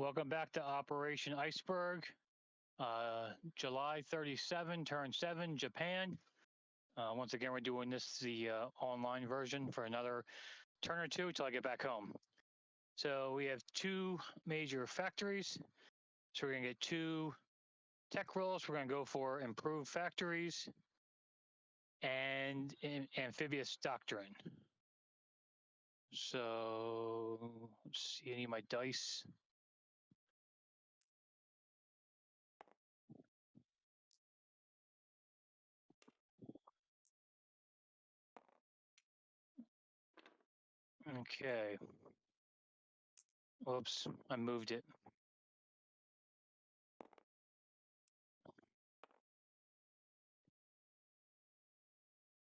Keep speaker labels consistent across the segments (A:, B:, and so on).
A: Welcome back to Operation Iceberg. July 37, turn 7, Japan. Once again, we're doing this the online version for another turn or two till I get back home. So we have two major factories. So we're going to get two tech roles. We're going to go for improved factories and amphibious doctrine. So let's see, I need my dice. Okay. Whoops, I moved it.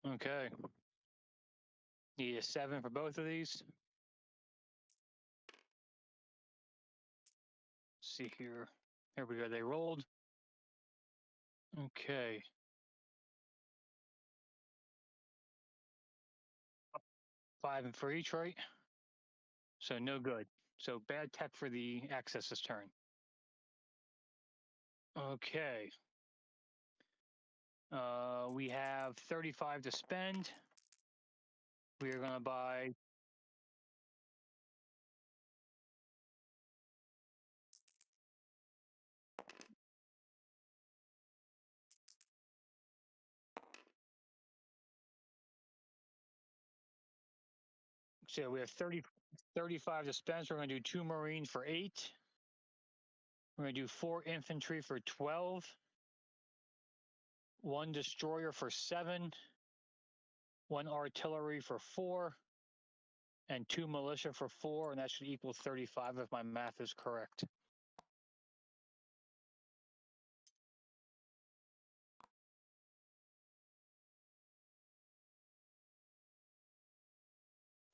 A: Okay. Need a 7 for both of these. Let's see here. Here we go. They rolled. Okay. Five for each, right? So no good. So bad tech for the access this turn. Okay. We have 35 to spend. We are going to buy. So we have 35 to spend. So we're going to do 2 Marines for 8. We're going to do 4 infantry for 12. 1 destroyer for 7. 1 artillery for 4. And 2 militia for 4. And that should equal 35 if my math is correct.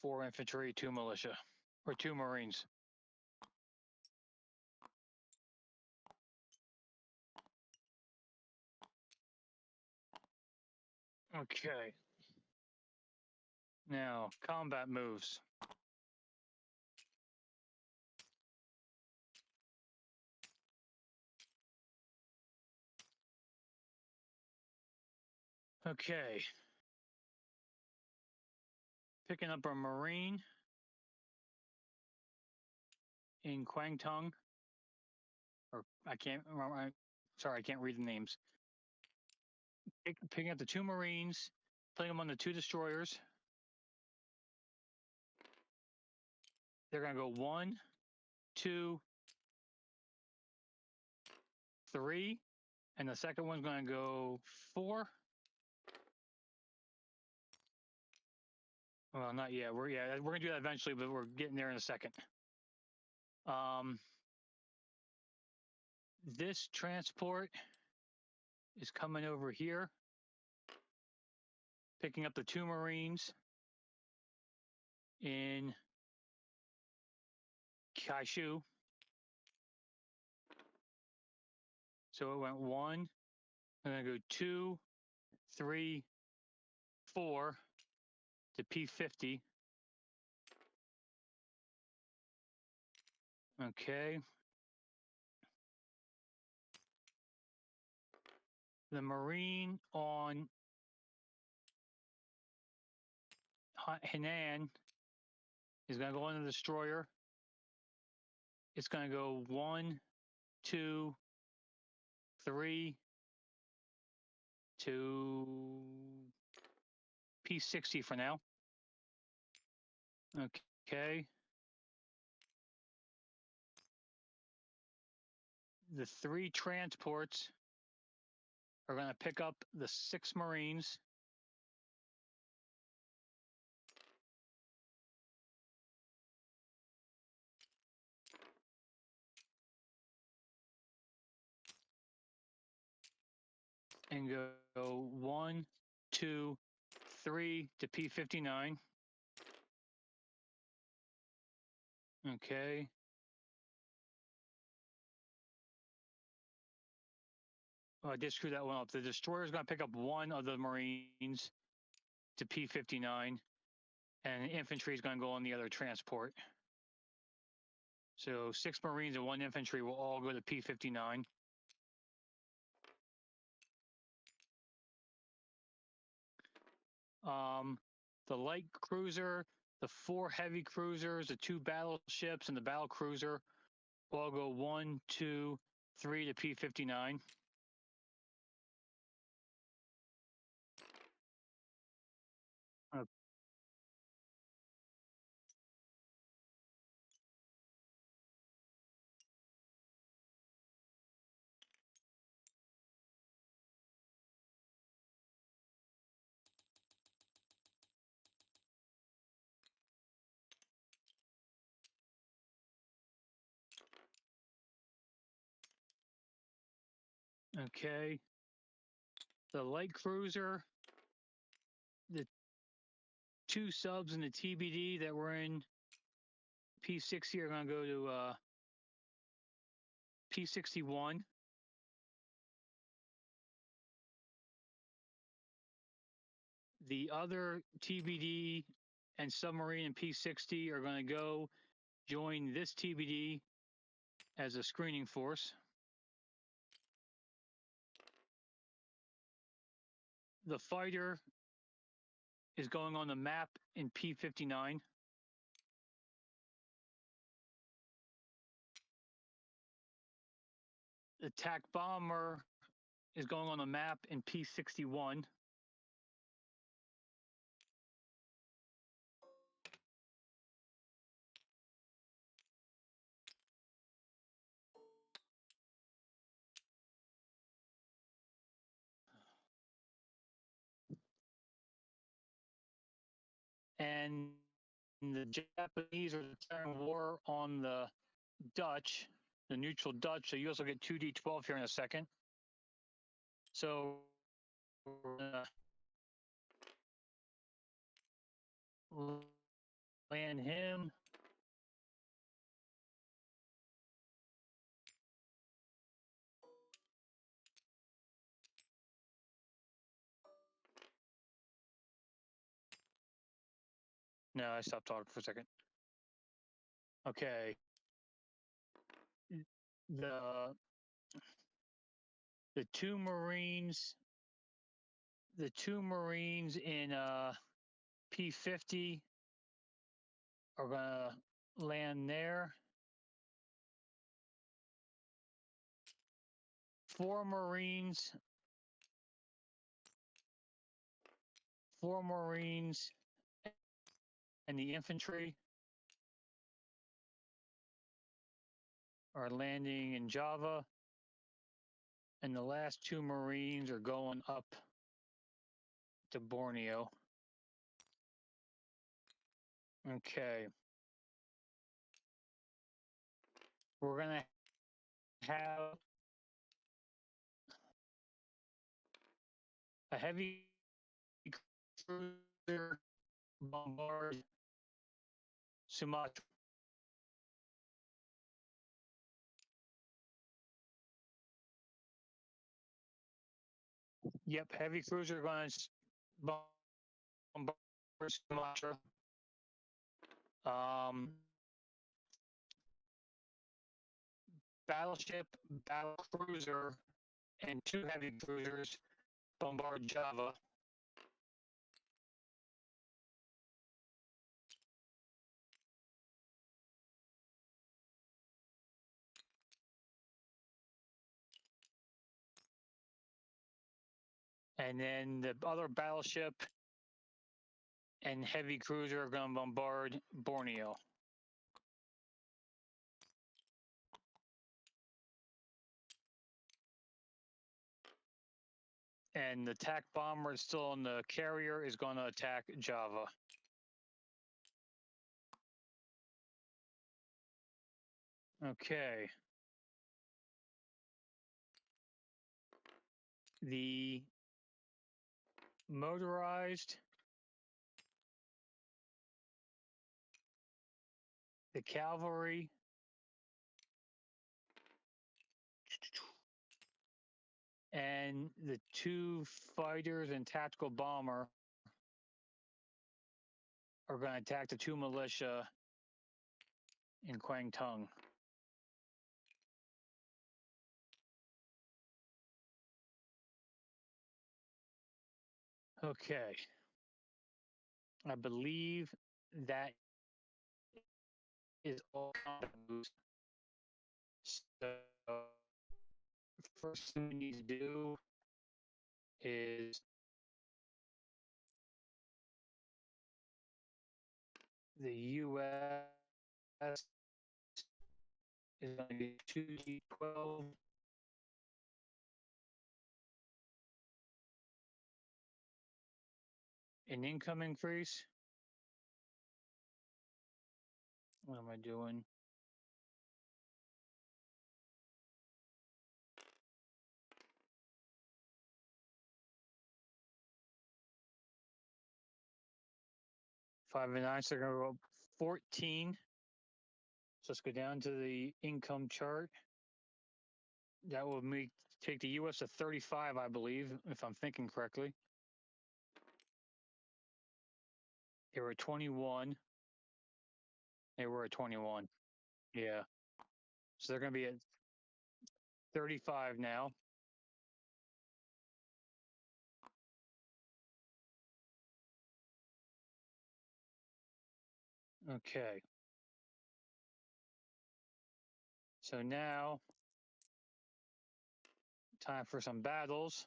A: Four infantry, 2 militia, or 2 Marines. Okay. Now, combat moves. Okay. Picking up a Marine in Kwangtung. Or I can't read the names. Picking up the 2 Marines, putting them on the 2 destroyers. They're going to go 1, 2, 3, and the second one's going to go 4. Well, not yet. We're going to do that eventually, but we're getting there in a second. This transport is coming over here, picking up the 2 Marines in Kaishu. So it went 1, I'm going to go 2, 3, 4 to P50. Okay. The Marine on Henan is going to go on the destroyer. It's going to go 1, 2, 3 to P60 for now. Okay. The 3 transports are going to pick up the 6 Marines. And go 1, 2, 3 to P59. Okay. Oh, I did screw that one up. The destroyer is going to pick up 1 of the Marines to P59, and infantry is going to go on the other transport. So 6 Marines and 1 infantry will all go to P-59. The light cruiser, the 4 heavy cruisers, the 2 battleships, and the battle cruiser will all go 1, 2, 3 to P-59. Okay. The light cruiser, the 2 subs and the TBD that were in P-60 are going to go to P-61. The other TBD and submarine in P-60 are going to go join this TBD as a screening force. The fighter is going on the map in P-59. The attack bomber is going on the map in P-61. And the Japanese are declaring war on the Dutch, the neutral Dutch. So you also get 2D12 here in a second. So land him. No, I stopped talking for a second. Okay. The 2 Marines, in P-50 are gonna land there. 4 Marines and the infantry are landing in Java. And the last 2 Marines are going up to Borneo. Okay. We're going to have a heavy cruiser bombard Sumatra. Yep, heavy cruiser going to bombard Sumatra. Battleship, battle cruiser, and 2 heavy cruisers bombard Java. And then the other battleship and heavy cruiser are going to bombard Borneo. And the attack bomber is still on the carrier is going to attack Java. Okay. The motorized, the cavalry, and the 2 fighters and tactical bomber are going to attack the 2 militia in Kwangtung. Okay. I believe that is all combat moves. So first thing we need to do is the U.S. is going to be 2D12. An income increase. What am I doing? Five and nine, so they're going to go 14. So let's go down to the income chart. That will take the U.S. to 35, I believe, if I'm thinking correctly. They were at 21. They were at 21. Yeah. So they're going to be at 35 now. Okay. So now, time for some battles.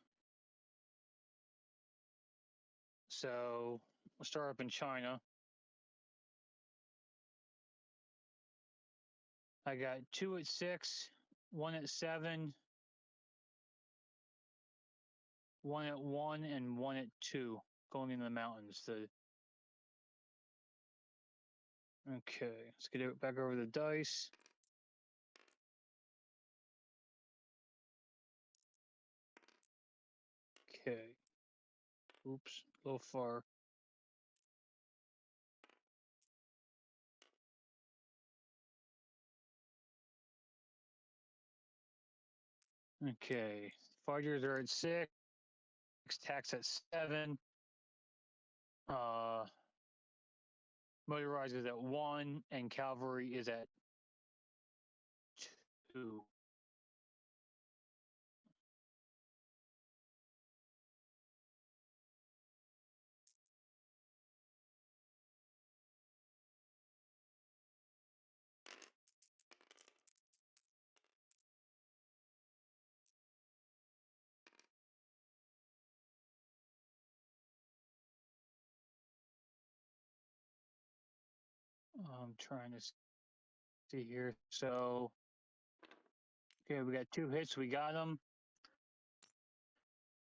A: So we'll start up in China. I got 2 at 6, 1 at 7, 1 at 1, and 1 at 2 going into the mountains. Okay, let's get it back over the dice. Okay. Oops, a little far. Okay, fighters are at 6, tax at 7. Motorized is at 1, and cavalry is at 2. I'm trying to see here. So, okay, we got 2 hits. We got him.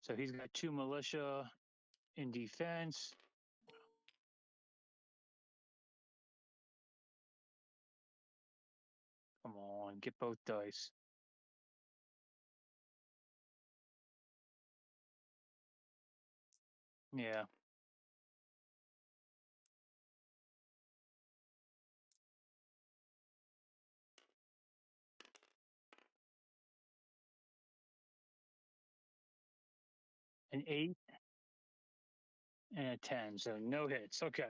A: So he's got 2 militia in defense. Come on, get both dice. Yeah. An 8 and a 10. So no hits. Okay.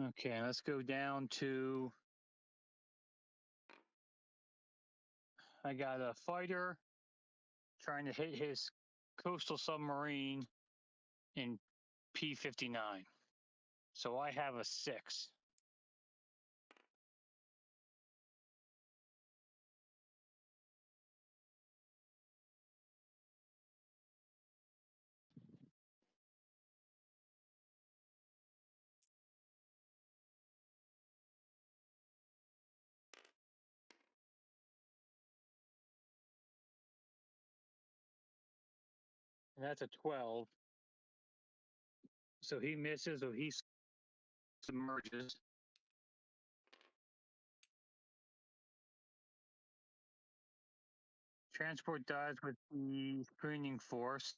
A: Okay, let's go down to. I got a fighter trying to hit his coastal submarine in P-59. So I have a 6. And that's a 12. So he misses, so he submerges. Transport dies with the screening force.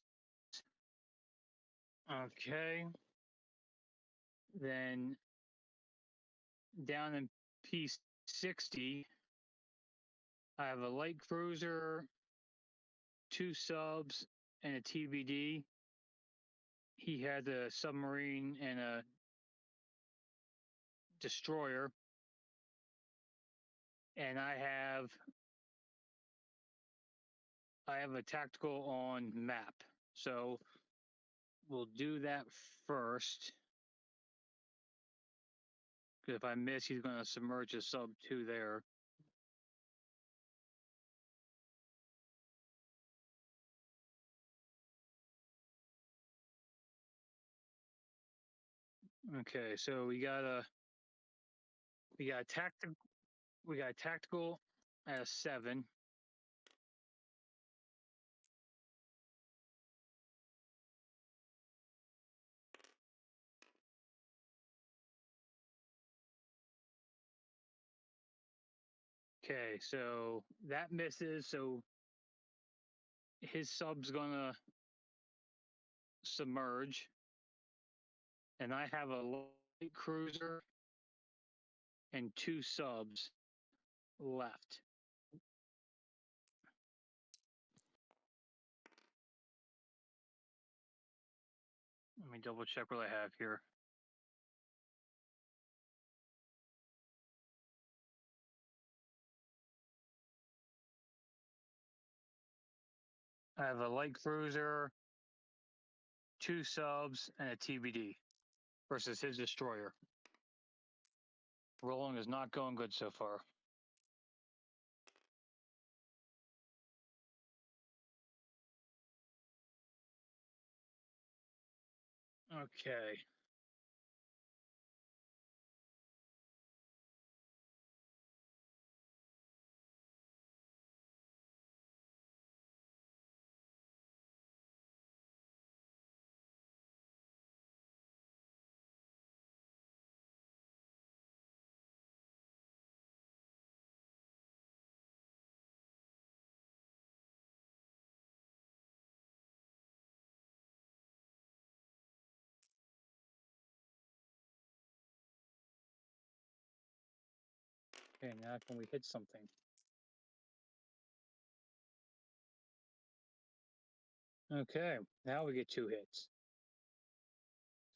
A: Okay. Then down in P60, I have a light cruiser, 2 subs, and a TBD. he had a submarine and a destroyer, and I have a tactical on map. So we'll do that first. Because if I miss, he's going to submerge his sub 2 there. Okay, so we got tactical at a 7. Okay, so that misses. So his sub's gonna submerge, and I have a light cruiser and 2 subs left. Let me double check what I have here. I have a light cruiser, 2 subs, and a TBD versus his destroyer. Rolling is not going good so far. Okay. Okay, now can we hit something? Okay, now we get 2 hits.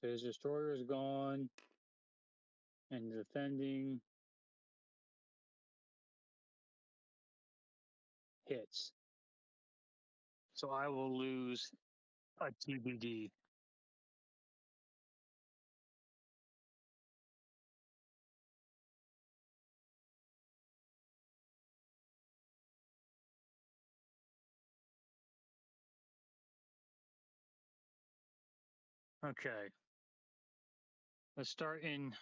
A: So his destroyer is gone, and the defending hits. So I will lose a TBD. Okay. Let's start in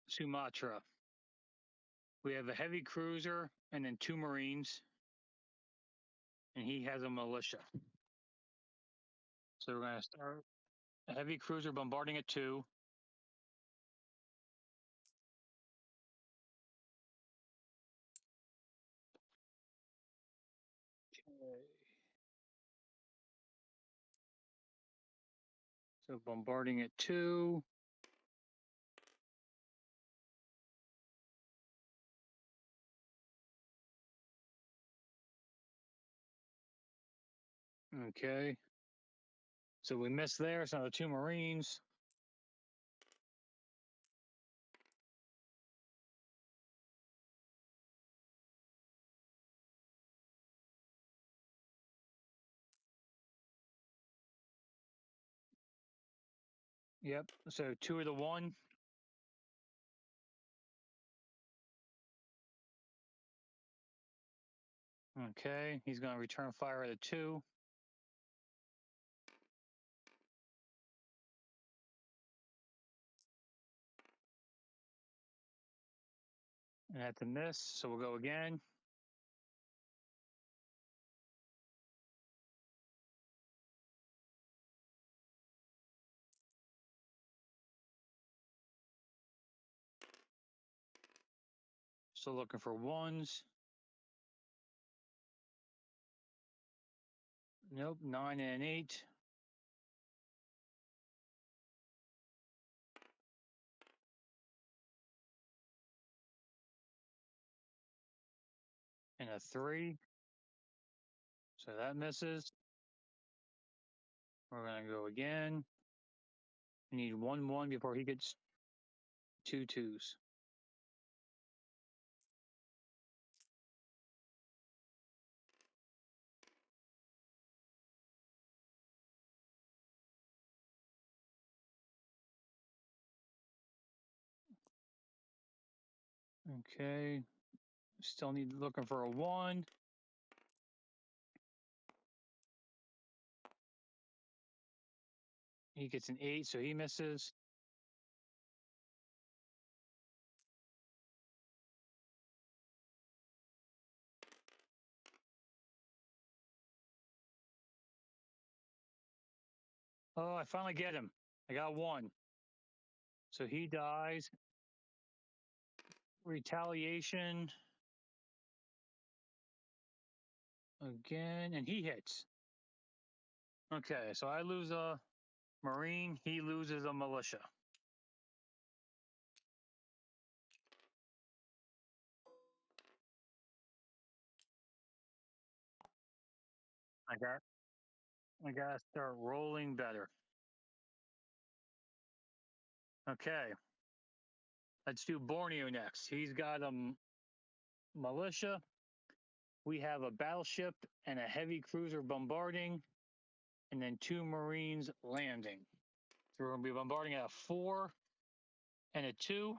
A: Sumatra. We have a heavy cruiser and then 2 Marines, and he has a militia. So we're going to start a heavy cruiser bombarding at 2. Okay. So bombarding at 2. Okay. So we missed there. So the 2 Marines. Yep. So 2 of the 1. Okay. He's going to return fire at a 2. And that's a miss. So we'll go again. Still looking for 1s. Nope. 9 and 8. And a 3. So that misses. We're going to go again. We need 1-1 before he gets 2-2s. Okay. Still need looking for a 1. He gets an 8, so he misses. Oh, I finally get him. I got 1. So he dies. Retaliation. Again, and he hits. Okay, so I lose a Marine, he loses a militia. I gotta start rolling better. Okay. Let's do Borneo next. He's got a militia. We have a battleship and a heavy cruiser bombarding, and then 2 Marines landing. So we're gonna be bombarding at a 4 and a 2.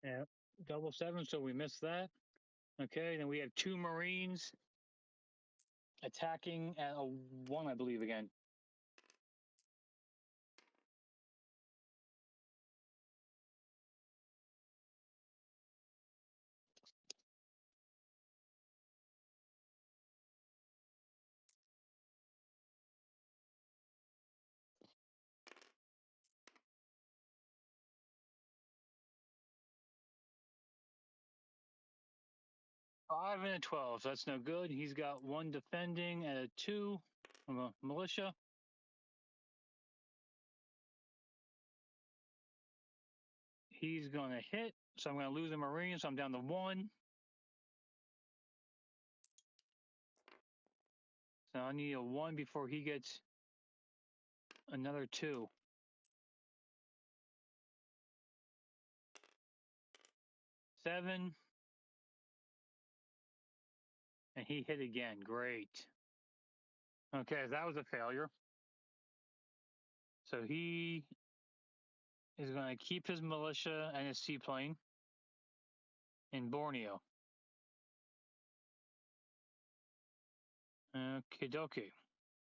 A: Yeah, double 7, so we missed that. Okay, then we have 2 Marines attacking at a 1, I believe, again. Five and a 12, so that's no good. He's got 1 defending and a 2 from a militia. He's going to hit, so I'm going to lose a Marine, so I'm down to 1. So I need a 1 before he gets another 2. 7. And he hit again. Great. Okay, that was a failure. So he is going to keep his militia and his seaplane in Borneo. Okie dokie.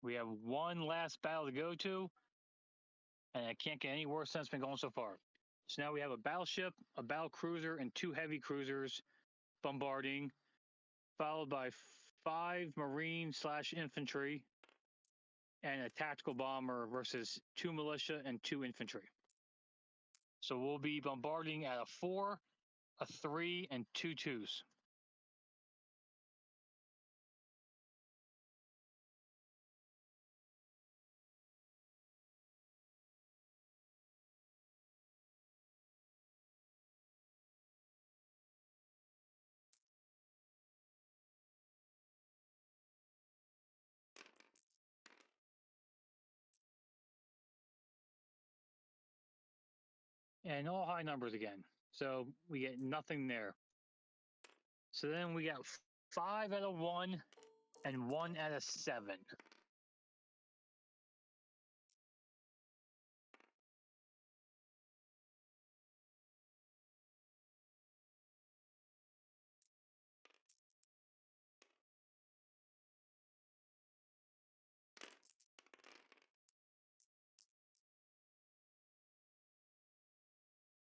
A: We have 1 last battle to go to, and it can't get any worse than it's been going so far. So now we have a battleship, a battle cruiser, and 2 heavy cruisers bombarding, followed by 5 Marine/infantry and a tactical bomber versus 2 militia and 2 infantry. So we'll be bombarding at a 4, a 3, and 2 2s. And all high numbers again. So we get nothing there. So then we got 5 out of 1 and 1 out of 7.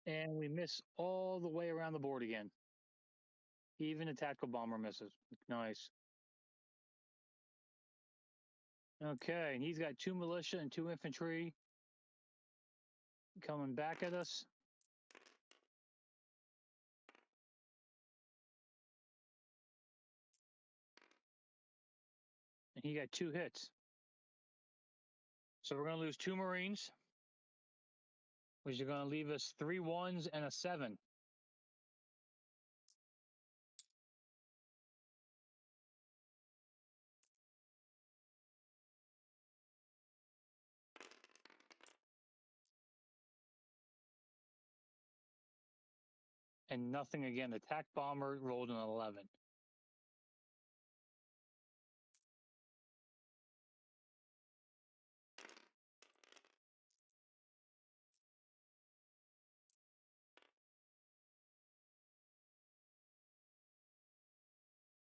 A: And we miss all the way around the board again. Even a tactical bomber misses. Nice. Okay, and he's got 2 militia and 2 infantry coming back at us. He got 2 hits. So we're going to lose 2 Marines, which is going to leave us 3 1s and a 7. And nothing again. The attack bomber rolled an 11.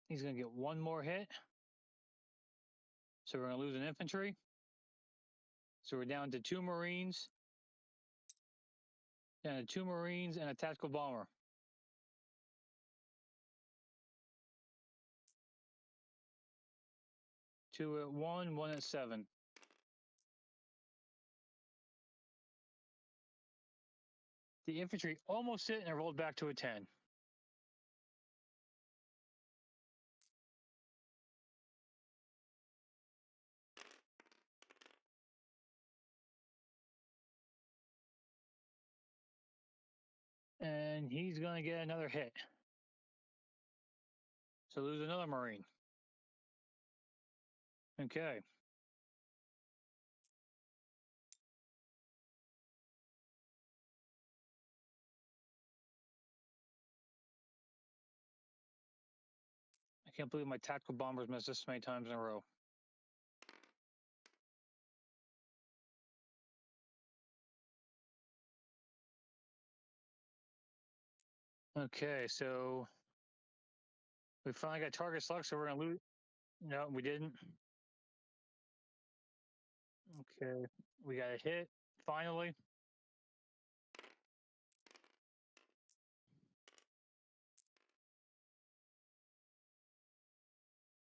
A: He's going to get 1 more hit. So we're going to lose an infantry. So we're down to 2 Marines. Down to 2 Marines and a tactical bomber. Two at 1, 1 at 7. The infantry almost hit and it rolled back to a 10. And he's going to get another hit. So lose another Marine. Okay. I can't believe my tactical bombers missed this many times in a row. Okay, so we finally got target select, so we're going to lose. No, we didn't. Okay, we got a hit, finally.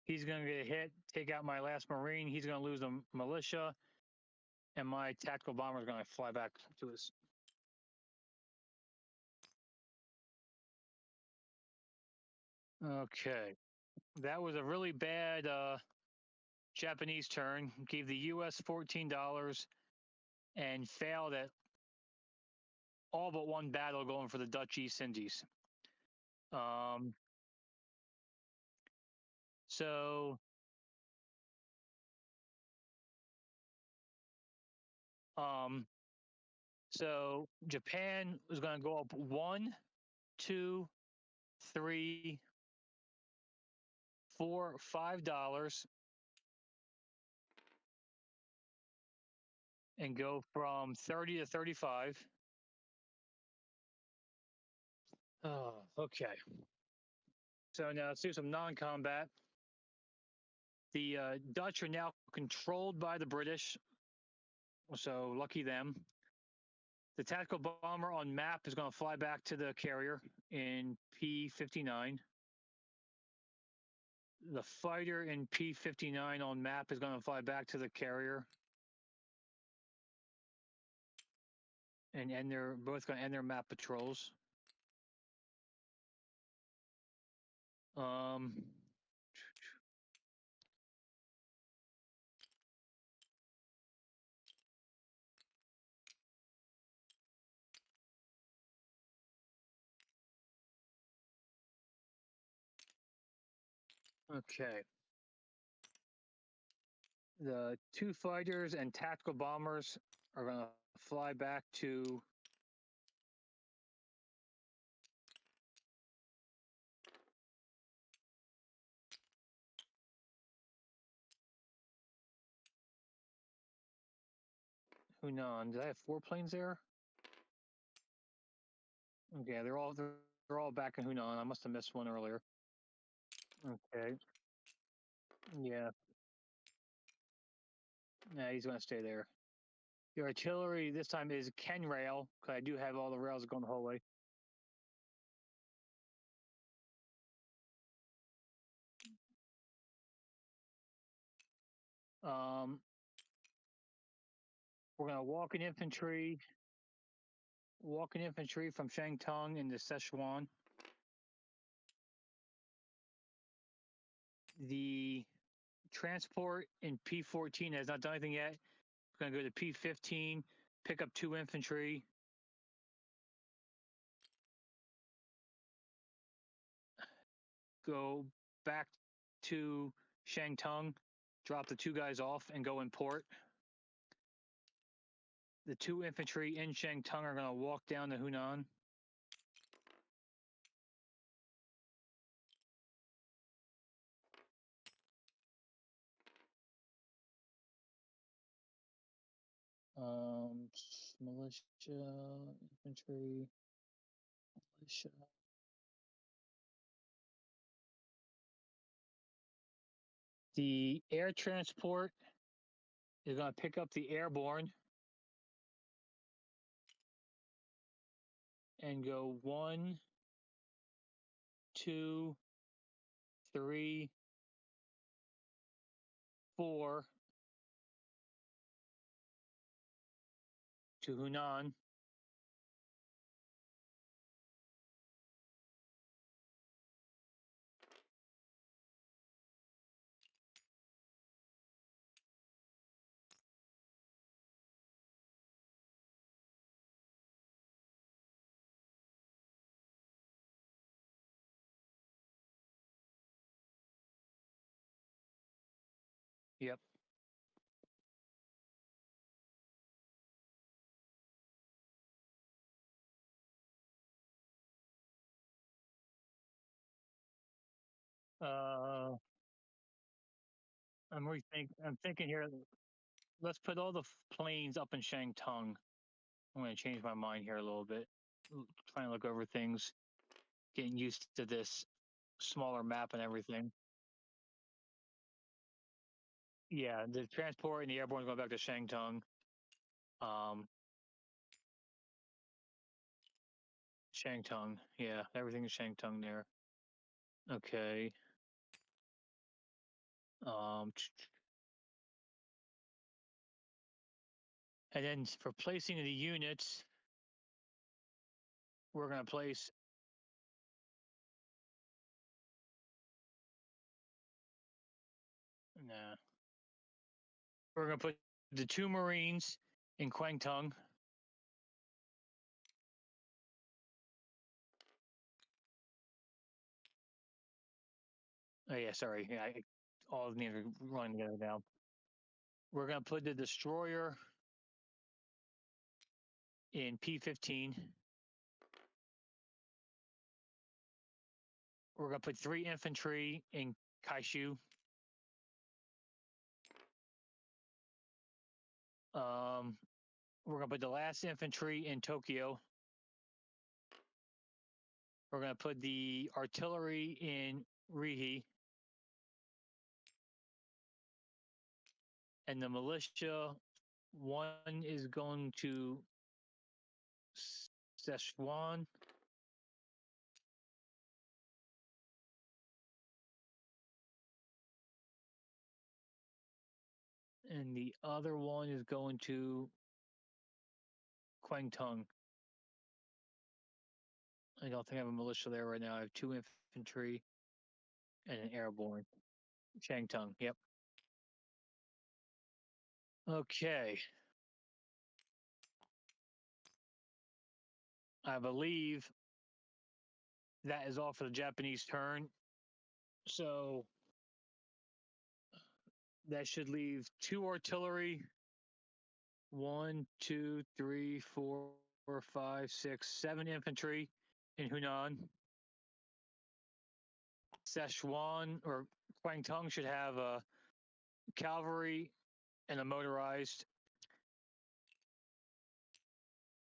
A: He's going to get a hit, take out my last Marine. He's going to lose the militia, and my tactical bomber is going to fly back to his. Okay, that was a really bad Japanese turn. Gave the U.S. $14 and failed at all but one battle going for the Dutch East Indies. So so Japan was going to go up 1, 2, 3, 4, $5 and go from 30 to 35. Oh, okay. So now let's do some non-combat. The Dutch are now controlled by the British, so lucky them. The tactical bomber on map is going to fly back to the carrier in P59. The fighter in P59 on map is going to fly back to the carrier. And they're both going to end their map patrols. Okay. The 2 fighters and tactical bombers are going to fly back to Hunan. Did I have 4 planes there? Okay, they're all back in Hunan. I must have missed one earlier. Okay. Yeah. Nah, he's going to stay there. The artillery this time is Ken rail, because I do have all the rails going the whole way. We're going to walk in infantry from Shantung into Sichuan. The transport in P14 has not done anything yet. It's going to go to P15, pick up 2 infantry. Go back to Shangtung, drop the 2 guys off, and go in port. The 2 infantry in Shangtung are going to walk down to Hunan. Militia, infantry, militia. The air transport is going to pick up the airborne and go 1, 2, 3, 4 to Hunan. Yep. I'm thinking here. Let's put all the planes up in Shangtung. I'm going to change my mind here a little bit. Trying to look over things, getting used to this smaller map and everything. Yeah, the transport and the airborne going back to Shangtung. Shangtung. Yeah, everything is Shangtung there. Okay. And then for placing the units, we're going to place. Nah. We're going to put the 2 Marines in Kwangtung. Oh, yeah, sorry. Yeah, all of them are running together now. We're going to put the destroyer in P15. We're going to put 3 infantry in Kaishu. We're going to put the last infantry in Tokyo. We're going to put the artillery in Rihi. And the militia, 1 is going to Szechuan. And the other 1 is going to Kwangtung. I don't think I have a militia there right now. I have 2 infantry and an airborne. Shangtung, yep. Okay. I believe that is all for the Japanese turn. So that should leave 2 artillery. 1, 2, 3, 4, 5, 6, 7 infantry in Hunan. Szechuan or Kwangtung should have a cavalry and a motorized.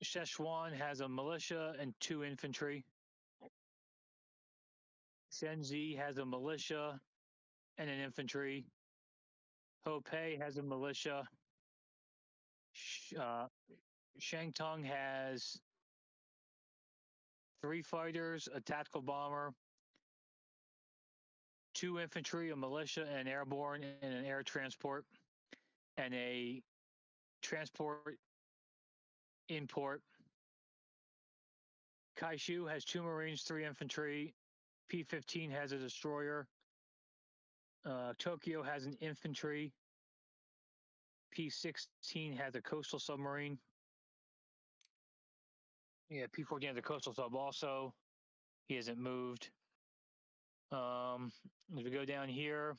A: Szechuan has a militia and 2 infantry. Shenzi has a militia and an infantry. Hopei has a militia. Shangtung has 3 fighters, a tactical bomber, 2 infantry, a militia, and airborne, and an air transport, and a transport import. Kaishu has 2 Marines, 3 infantry. P15 has a destroyer. Tokyo has an infantry. P-16 has a coastal submarine. Yeah, P-14 has a coastal sub also. He hasn't moved. If we go down here,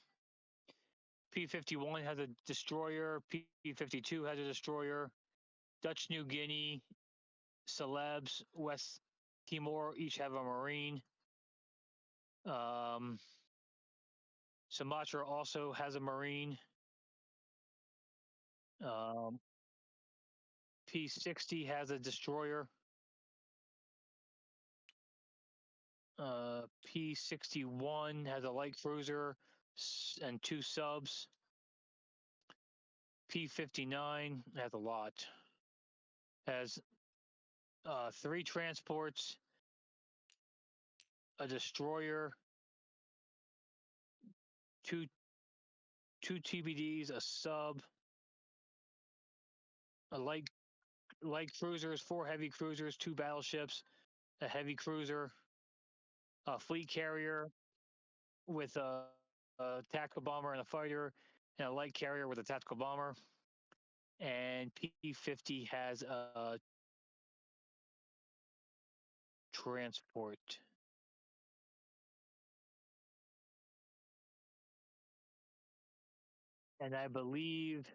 A: P-51 has a destroyer. P-52 has a destroyer. Dutch New Guinea, Celebes, West Timor each have a marine. Sumatra also has a marine. P-60 has a destroyer. P-61 has a light cruiser and 2 subs. P-59 has a lot. Has 3 transports, a destroyer, 2 TBDs, a sub, a light cruisers, 4 heavy cruisers, 2 battleships, a heavy cruiser, a fleet carrier with a tactical bomber and a fighter, and a light carrier with a tactical bomber. And P-50 has a transport. And I believe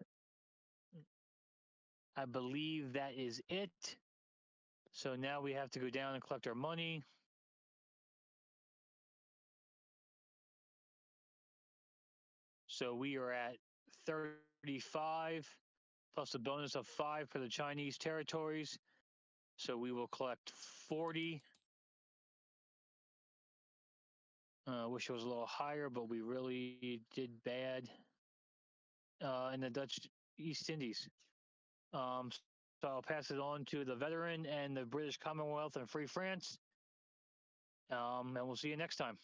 A: that is it. So now we have to go down and collect our money. So we are at 35 plus a bonus of 5 for the Chinese territories. So we will collect 40. Wish it was a little higher, but we really did bad in the Dutch East Indies. So I'll pass it on to the veteran and the British Commonwealth and Free France. And we'll see you next time.